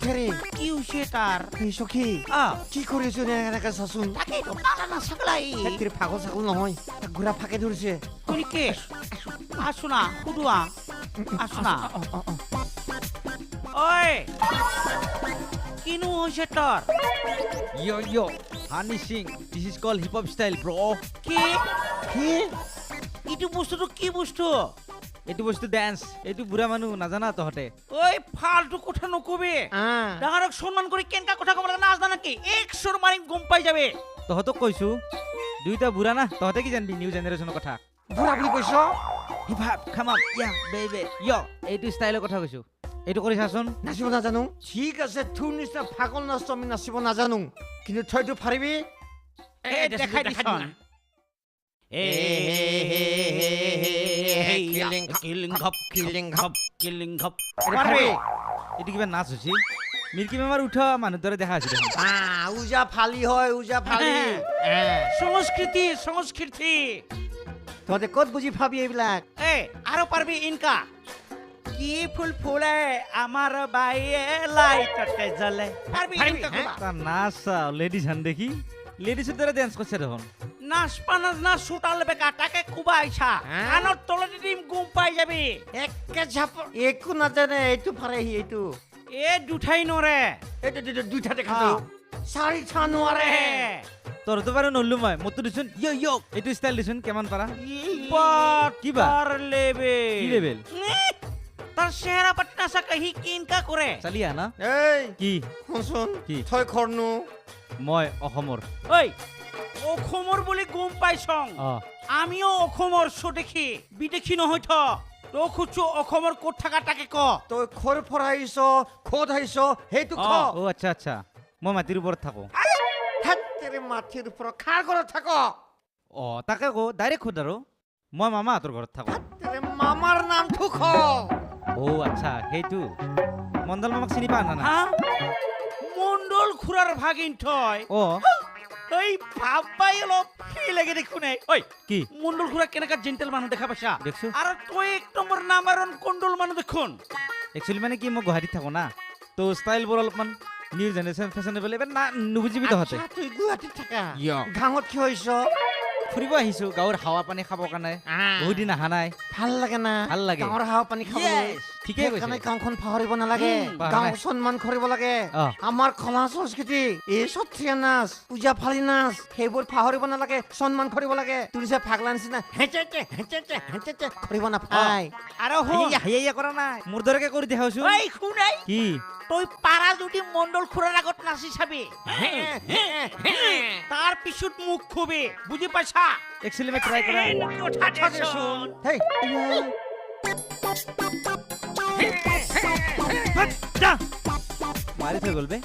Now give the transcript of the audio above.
হেৰি কি হৈছে তাৰ এই সখী কি কৰি আছো এনেকে চাচোন তাকেইতো পালা না ছাগলাই হেৰি ফাগল চাগল নহয় ঘোঁৰা ফাকে ধৰিছে শুনিকে আছো না সুধোৱা আছো না ঐ কিনো হৈছে তোৰ Yo, Honey Singh. This is called hip hop style, bro. কি কি ইটো বস্তুটো কি বস্তু এইটো বস্তু ড্যান্স এইটো বুঢ়া মানুহ নাজানা তহঁতে ঐ ফালতু কথা নকবি ডাঙৰক সন্মান কৰি কেনেকা কথা ক'ব লাগে নাজানা কি এক চৰ মাৰি গম পাই যাবে তহঁতক কৈছো দুইটা বুঢ়া না তহঁতে কি জানিবি নিউ জেনেৰেশ্যনৰ কথা বুঢ়া বুলি কৈছ hip hop come on yeah baby ইয় এইটো ষ্টাইলৰ কথা কৈছো এইটো কৰি চাচোন নাচিব নাজানো ঠিক আছে তোৰ নিচিনা ফাগল নাচটো আমি নাচিব নাজানো কিন্তু তইতো পাৰিবি দেখাই দিছন এইটো কিবা নাচ হৈছে মিল্কি মেমাৰ উঠা মানুহ দৰে দেখা আছে দেখোন উজা ফালি হয় উজা ফালি সংস্কৃতি সংস্কৃতি তহঁতে ক'ত বুজি পাবি এইবিলাক আৰু পাৰবি ইনকা কি ফুল ফুলে আমাৰ বাইয়ে লাইটতে জ্বলে পাৰবি ইনকা ক'বা তাৰ নাচ লেডিজ হান দেখি লেডিজৰ দৰে ডেন্স কৰিছে দেখোন নাচপা নাজনা চোতাল বেকা তাকে কোবা আইছা কাণৰ তলতে দিম গম পাই যাবি একে ঝাপ একো নাজানে এইটো পাৰে সি এইটো দুঠাই নৰে এইটো দুইটা দেখাতো চাৰিটা নোৱাৰে তোৰতো বাৰু নল্লো মই মোৰতো দিছোন এইটো ষ্টাইল দিছোন কেমান পাৰা কিবা লেভেল কি লেভেল তাৰ চেহেৰা পাটনা সা কহি কিনকা কৰে চালি আনা এই কি শুনচোন কি তই ঘৰনো মই অসমৰ ঐ অসমৰ বুলি গম পাইছং আমিও অসমৰ চো দেখি বিদেশী নহয় থ তই খুচু অসমৰ ক'ত থাকা তাকে ক তই খৰ পৰা আহিছ ক'ত আহিছ সেইটো ক অ আচ্ছা আচ্ছা মই মাটিৰ ওপৰত থাকো তেৰে মাটিৰ ওপৰত খাৰ ঘৰত থাক অ তাকে কো ডাইৰেক্ট সোধ আৰু মই মামাহঁতৰ ঘৰত থাকো তেৰে মামাৰ নামটো ক অ আচ্ছা সেইটো মণ্ডল মামাক চিনি পা না মণ্ডল খুৰাৰ ভাগিন থয় অ এই ভাবাই অলপ ফি লাগে দেখোন ঐ কি মণ্ডল খুৰা কেনেকা জেন্টেল মানুহ দেখা পাইছা দেখছো আৰু তই এক নম্বৰ নাম্বাৰ ওৱান কণ্ডল মানুহ দেখোন একচুৱেলি মানে কি মই গুৱাহাটীত থাকো না তো ষ্টাইলবোৰ অলপমান নিউ জেনেৰেশ্যন ফেশ্বনেবল এইবাৰ না নুবুজিবি তহঁতে তুই গুৱাহাটীত থাকা গাঁৱত কি হৈছ ফুৰিব আহিছো গাঁৱৰ হাৱা পানী খাবৰ কাৰণে বহুত দিন অহা নাই ভাল লাগে না ভাল লাগে গাঁৱৰ হাৱা পানী খাবলৈ ঠিকে কৈছে গাঁওখন পাহৰিব নালাগে গাঁও সন্মান কৰিব লাগে আমাৰ কলা সংস্কৃতি এই সত্ৰীয়া নাচ পূজা ফালি নাচ সেইবোৰ পাহৰিব নালাগে সন্মান কৰিব লাগে তুই যে পাগলা নিচিনা হেঁচে কৰিব নাপায় আৰু হাইয়া কৰা নাই মোৰ দৰেকে কৰি দেখাওছো এই শুনাই কি তই পাৰা যদি মণ্ডল খুৰাৰ আগত নাচি চাবি তাৰ পিছত মুখ খুবি বুজি পাইছা একচুৱেলি মই ট্ৰাই কৰা কথা দেচোন হেই মাৰি থৈ গ'ল বে